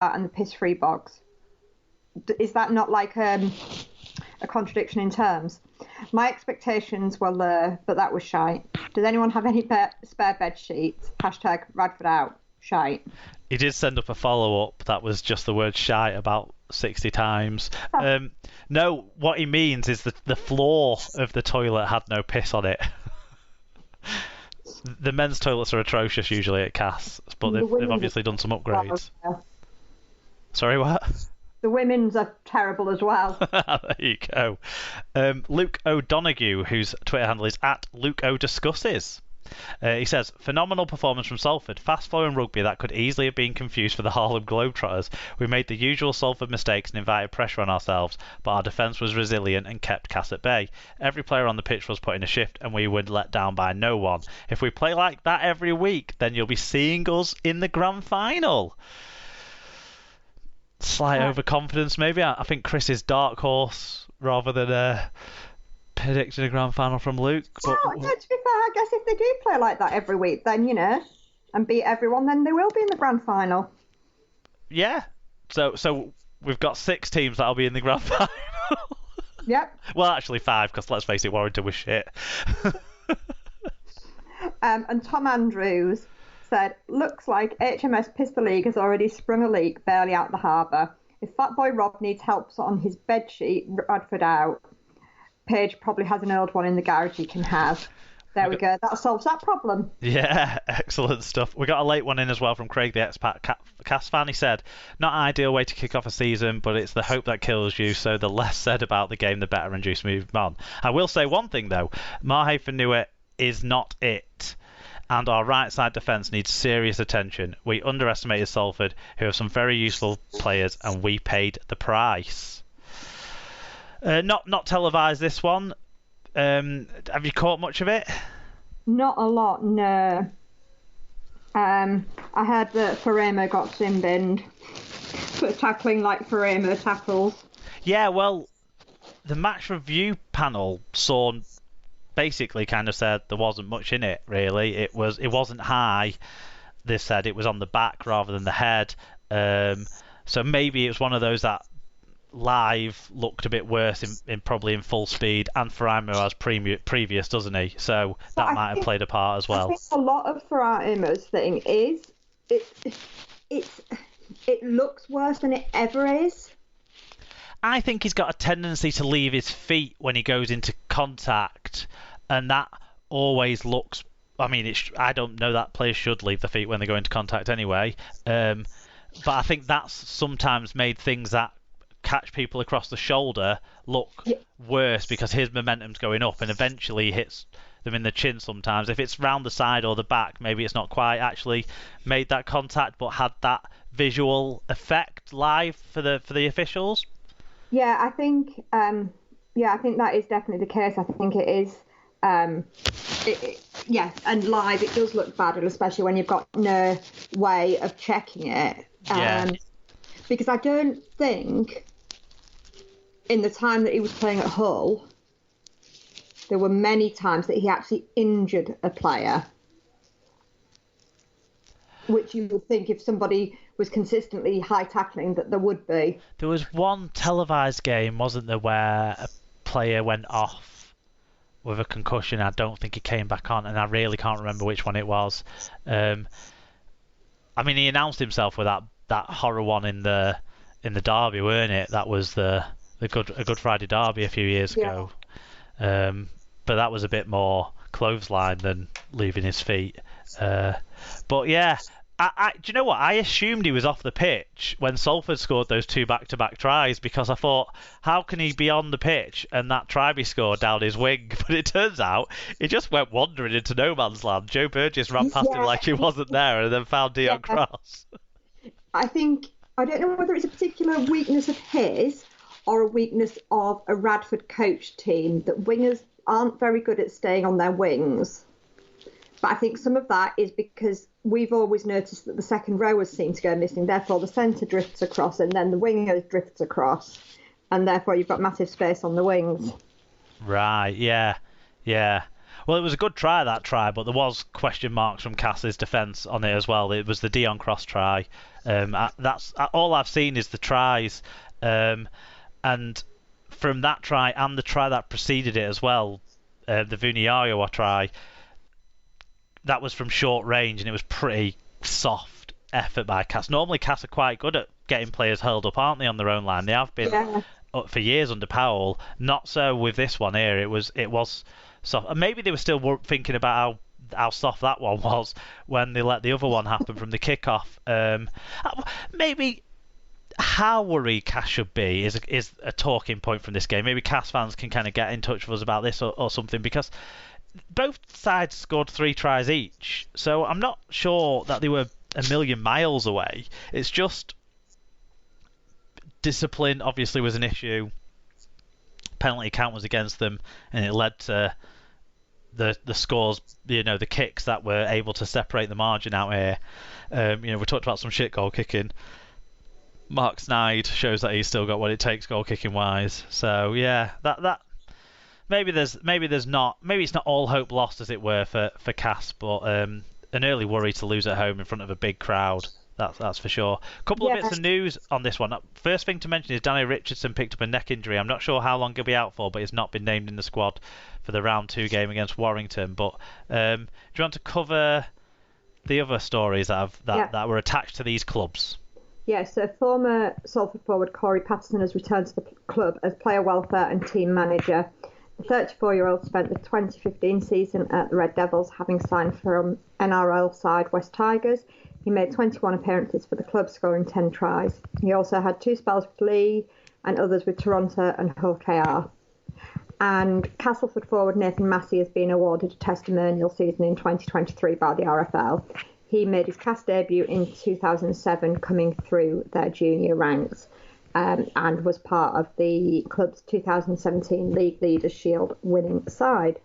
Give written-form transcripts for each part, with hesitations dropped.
and the piss-free box. Is that not like a contradiction in terms? My expectations were low, but that was shite. Does anyone have any spare bed sheets? Hashtag Radford out. Shite. He did send up a follow-up that was just the word shite about 60 times. No, what he means is the floor of the toilet had no piss on it. The men's toilets are atrocious usually at Cass, but they've obviously done some upgrades. Sorry, what? The women's are terrible as well. There you go. Luke O'Donoghue, whose Twitter handle is @LukeODiscusses. He says, phenomenal performance from Salford. Fast-flowing rugby that could easily have been confused for the Harlem Globetrotters. We made the usual Salford mistakes and invited pressure on ourselves, but our defence was resilient and kept Cass at bay. Every player on the pitch was put in a shift and we were let down by no one. If we play like that every week, then you'll be seeing us in the grand final. Slight overconfidence, maybe. I think Chris is dark horse rather than predicting a grand final from Luke. But... No, to be fair, I guess if they do play like that every week, then, and beat everyone, then they will be in the grand final. Yeah. So we've got 6 teams that'll be in the grand final. Yep. Well, actually 5, because let's face it, Warrington was shit. And Tom Andrews said, looks like HMS Pistol League has already sprung a leak barely out the harbour. If Fat Boy Rob needs help on his bedsheet, Radford out. Paige probably has an old one in the garage he can have. There we go. That solves that problem. Yeah, excellent stuff. We got a late one in as well from Craig, the expat Cass fan. He said, not ideal way to kick off a season, but it's the hope that kills you, so the less said about the game, the better, and just move on. I will say one thing, though. Marhaven Newitt is not it. And our right side defence needs serious attention. We underestimated Salford, who have some very useful players, and we paid the price. Not televised, this one. Have you caught much of it? Not a lot, no. I heard that Faremo got sin-binned for tackling like Faremo tackles. Yeah, well, the match review panel basically kind of said there wasn't much in it, really. It wasn't high. They said it was on the back rather than the head. So maybe it was one of those that live looked a bit worse probably in full speed, and Farimo has previous, doesn't he? So that might have played a part as well. I think a lot of Farimo's thing is it looks worse than it ever is. I think he's got a tendency to leave his feet when he goes into contact, and that always looks... I mean, I don't know that players should leave the feet when they go into contact anyway, but I think that's sometimes made things that catch people across the shoulder look worse because his momentum's going up and eventually hits them in the chin sometimes. If it's round the side or the back, maybe it's not quite actually made that contact but had that visual effect live for the officials. Yeah, I think that is definitely the case. I think it is. And live it does look bad, especially when you've got no way of checking it. Because I don't think in the time that he was playing at Hull, there were many times that he actually injured a player, which you would think if somebody was consistently high tackling that there would be. There was one televised game, wasn't there, where a player went off with a concussion. I don't think he came back on, and I really can't remember which one it was. I mean, he announced himself with that horror one in the derby, weren't it? That was the Good Friday derby a few years ago. But that was a bit more clothesline than leaving his feet. But yeah, do you know what? I assumed he was off the pitch when Salford scored those 2 back-to-back tries, because I thought, how can he be on the pitch and that try be scored down his wing? But it turns out he just went wandering into no man's land. Joe Burgess ran past him like he wasn't there and then found Dion Cross. I don't know whether it's a particular weakness of his or a weakness of a Radford coach team that wingers aren't very good at staying on their wings. But I think some of that is because we've always noticed that the second rowers seem to go missing. Therefore, the centre drifts across and then the wingers drifts across. And therefore, you've got massive space on the wings. Right, yeah. Well, it was a good try, that try, but there was question marks from Cass's defence on it as well. It was the Dion Cross try. That's all I've seen is the tries, and from that try and the try that preceded it as well, the Vuniyawa try, that was from short range, and it was pretty soft effort by Cass. Normally, Cass are quite good at getting players held up, aren't they, on their own line? They have been for years under Powell. Not so with this one here. It was soft. And maybe they were still thinking about how soft that one was when they let the other one happen from the kickoff. Maybe how worried Cass should be is a talking point from this game. Maybe Cass fans can kind of get in touch with us about this or something, because both sides scored 3 tries each, so I'm not sure that they were a million miles away. It's just discipline obviously was an issue. Penalty count was against them, and it led to the scores, the kicks that were able to separate the margin out here. We talked about some shit goal kicking. Mark Snide shows that he's still got what it takes goal kicking wise. So yeah, that maybe it's not all hope lost, as it were, for Cass, but an early worry to lose at home in front of a big crowd. That's for sure. A couple of bits of news on this one. First thing to mention is Danny Richardson picked up a neck injury. I'm not sure how long he'll be out for, but he's not been named in the squad for the round 2 game against Warrington. But do you want to cover the other stories that were attached to these clubs? Yeah, so former Salford forward Corey Patterson has returned to the club as player welfare and team manager. The 34-year-old spent the 2015 season at the Red Devils, having signed from NRL side West Tigers. He made 21 appearances for the club, scoring 10 tries. He also had 2 spells with Leigh and others with Toronto and Hull KR. And Castleford forward Nathan Massey has been awarded a testimonial season in 2023 by the RFL. He made his Cass debut in 2007, coming through their junior ranks, and was part of the club's 2017 League Leaders Shield winning side.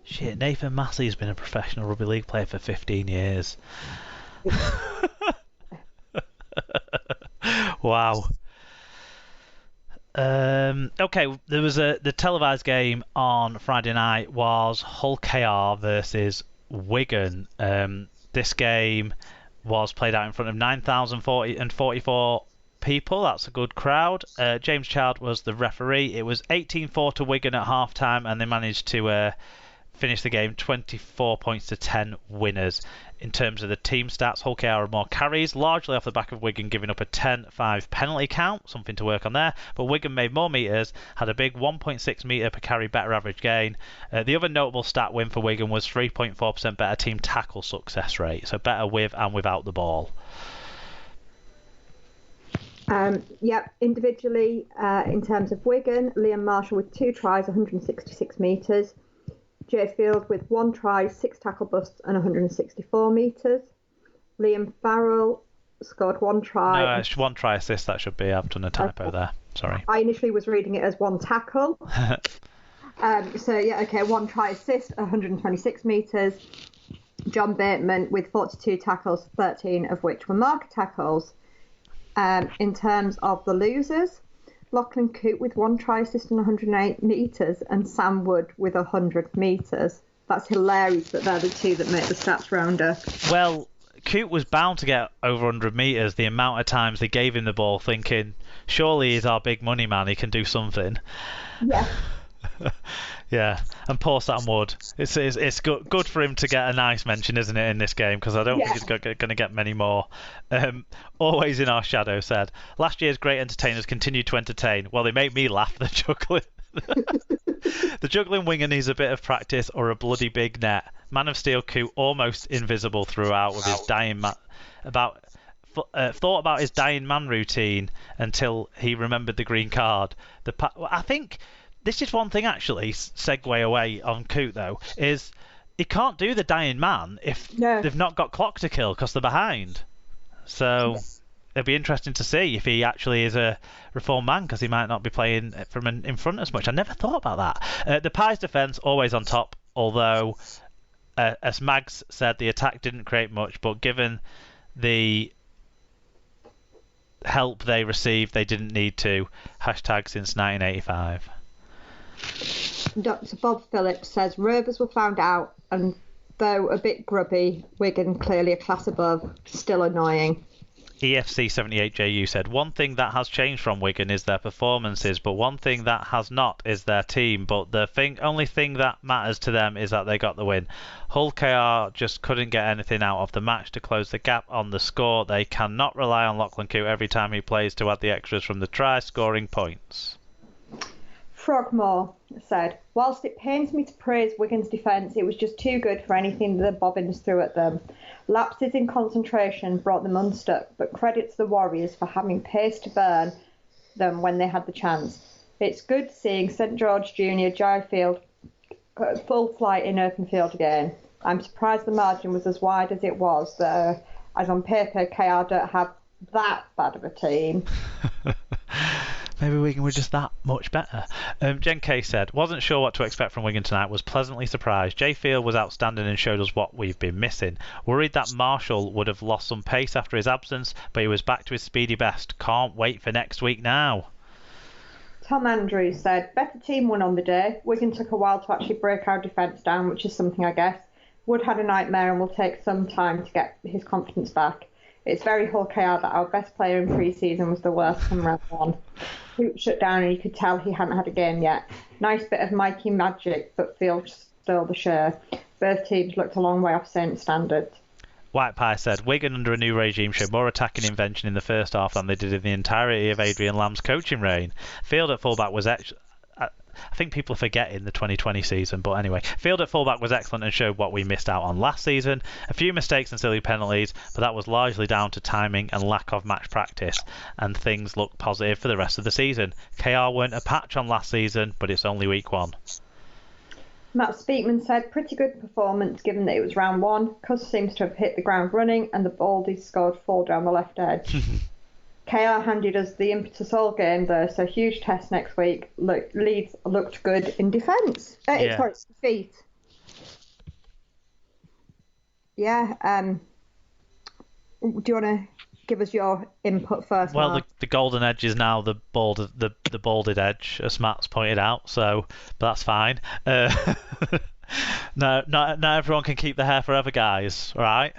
Shit, Nathan Massey's been a professional rugby league player for 15 years. Wow. Okay, there was the televised game on Friday night was Hull KR versus Wigan. This game was played out in front of 9,044 people. That's a good crowd. James Child was the referee. It was 18-4 to Wigan at half time, and they managed to finish the game 24 points to 10 winners. In terms of the team stats, Hull KR had more carries, largely off the back of Wigan giving up a 10-5 penalty count, something to work on there, but Wigan made more metres, had a big 1.6 metre per carry better average gain. The other notable stat win for Wigan was 3.4% better team tackle success rate, so better with and without the ball. Individually, in terms of Wigan, Liam Marshall with 2 tries, 166 metres. Jay Field with 1 try, 6 tackle busts and 164 metres. Liam Farrell scored 1 try. No, it's 1 try assist, that should be. I've done a typo there. Sorry. I initially was reading it as 1 tackle. 1 try assist, 126 metres. John Bateman with 42 tackles, 13 of which were marker tackles. In terms of the losers, Lachlan Coote with 1 try assist and 108 metres, and Sam Wood with 100 metres. That's hilarious that they're the 2 that make the stats rounder. Well, Coote was bound to get over 100 metres the amount of times they gave him the ball, thinking, surely he's our big money man, he can do something. Yeah. Yeah, and poor Sam Wood. It's good for him to get a nice mention, isn't it, in this game? Because I don't think he's going to get many more. Always in our shadow said, last year's great entertainers continue to entertain. Well, they make me laugh, the juggling. The juggling winger needs a bit of practice or a bloody big net. Man of Steel Coote almost invisible throughout with his dying thought about his dying man routine until he remembered the green card. I think this is one thing, actually, segue away on Coote, though, is he can't do the dying man if they've not got clock to kill because they're behind. So it'll be interesting to see if he actually is a reformed man, because he might not be playing from in front as much. I never thought about that. The Pies' defence, always on top, although, as Mags said, the attack didn't create much, but given the help they received, they didn't need to. Hashtag since 1985. Dr. Bob Phillips says Rovers were found out, and though a bit grubby, Wigan clearly a class above, still annoying. EFC78JU said, one thing that has changed from Wigan is their performances, but one thing that has not is their team. But the only thing that matters to them is that they got the win. Hull KR just couldn't get anything out of the match to close the gap on the score. They cannot rely on Lachlan Coote every time he plays to add the extras from the try scoring points. Frogmore said, whilst it pains me to praise Wigan's defence, it was just too good for anything the Bobbins threw at them. Lapses in concentration brought them unstuck, but credit to the Warriors for having pace to burn them when they had the chance. It's good seeing St George Junior Jyfield full flight in open field again. I'm surprised the margin was as wide as it was, though, as on paper KR don't have that bad of a team. Maybe Wigan were just that much better. Jen Kay said, wasn't sure what to expect from Wigan tonight, was pleasantly surprised. Jay Field was outstanding and showed us what we've been missing. Worried that Marshall would have lost some pace after his absence, but he was back to his speedy best. Can't wait for next week now. Tom Andrews said, better team won on the day. Wigan took a while to actually break our defence down, which is something I guess. Wood had a nightmare and will take some time to get his confidence back. It's very Hull KR that our best player in pre-season was the worst from round one. Coote shut down and you could tell he hadn't had a game yet. Nice bit of Mikey magic, but Field stole the show. Both teams looked a long way off Saint standards. White Pie said, Wigan under a new regime showed more attacking invention in the first half than they did in the entirety of Adrian Lamb's coaching reign. Field at fullback was I think people are forgetting the 2020 season, but anyway, Field at fullback was excellent and showed what we missed out on last season. A few mistakes and silly penalties, but that was largely down to timing and lack of match practice, and things look positive for the rest of the season. KR weren't a patch on last season, but it's only week one. Matt Speakman said, pretty good performance given that it was round one. Cuss seems to have hit the ground running and the Baldies scored 4 down the left edge. KR handed us the impetus all game though, so huge test next week. Leeds looked good in defence. Yeah. Sorry, it's defeat. Yeah. Do you want to give us your input first? Well, the golden edge is now the balded edge, as Matt's pointed out. So, but that's fine. No, not everyone can keep the hair forever, guys. Right?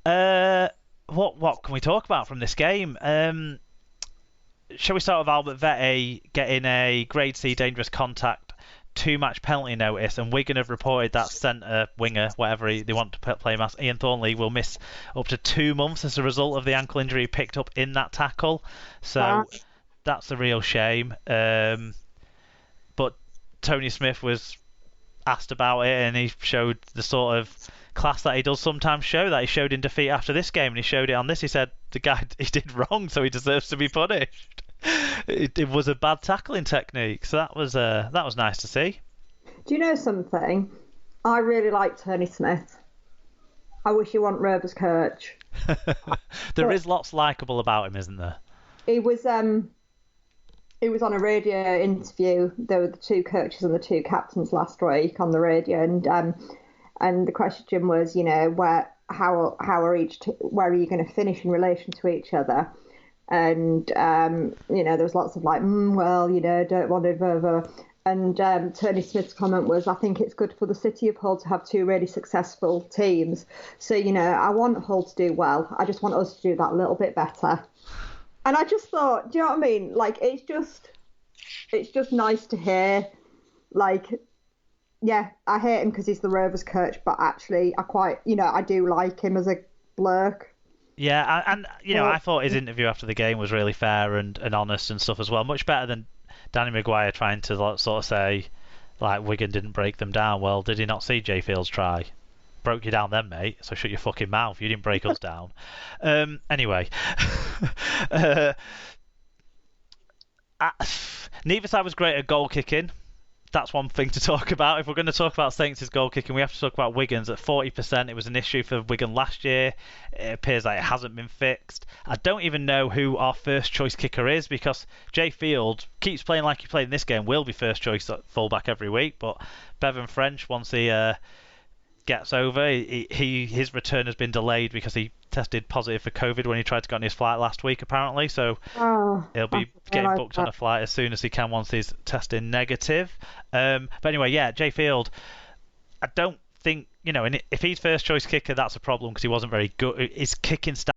What can we talk about from this game? Shall we start with Albert Vette getting a grade C dangerous contact 2-match penalty notice, and Wigan have reported that centre winger, whatever they want to play him as, Ian Thornley, will miss up to 2 months as a result of the ankle injury picked up in that tackle. So that's a real shame. But Tony Smith was asked about it, and he showed the sort of class that he does sometimes show, that he showed in defeat after this game, and he showed it on this. He said the guy, he did wrong, so he deserves to be punished. It was a bad tackling technique, so that was nice to see. Do you know something? I really like Tony Smith. I wish he wasn't Rovers coach. There is lots likeable about him, isn't there? He was on a radio interview. There were the 2 coaches and the 2 captains last week on the radio, and the question was, you know, where are you going to finish in relation to each other? And you know, there was lots of like, well, you know, don't want to. And Tony Smith's comment was, I think it's good for the city of Hull to have 2 really successful teams. So, you know, I want Hull to do well. I just want us to do that a little bit better. And I just thought, do you know what I mean? Like, it's just nice to hear. Like, yeah, I hate him because he's the Rovers coach, but actually, I do like him as a bloke. Yeah, and you know, I thought his interview after the game was really fair and honest and stuff as well. Much better than Danny Maguire trying to sort of say, like, Wigan didn't break them down. Well, did he not see Jay Field's try? Broke you down then, mate, so shut your fucking mouth. You didn't break us down. Anyway. Neither side was great at goal kicking. That's one thing to talk about. If we're going to talk about Saints' goal kicking, we have to talk about Wigan's at 40%. It was an issue for Wigan last year. It appears like it hasn't been fixed. I don't even know who our first choice kicker is, because Jay Field keeps playing like he played in this game, will be first choice at fullback every week. But Bevan French, once he gets over. His return has been delayed because he tested positive for COVID when he tried to get on his flight last week, apparently. So he'll be getting booked on a flight as soon as he can once he's testing negative. But anyway, yeah, Jay Field, I don't think, and if he's first choice kicker, that's a problem because he wasn't very good. His kicking style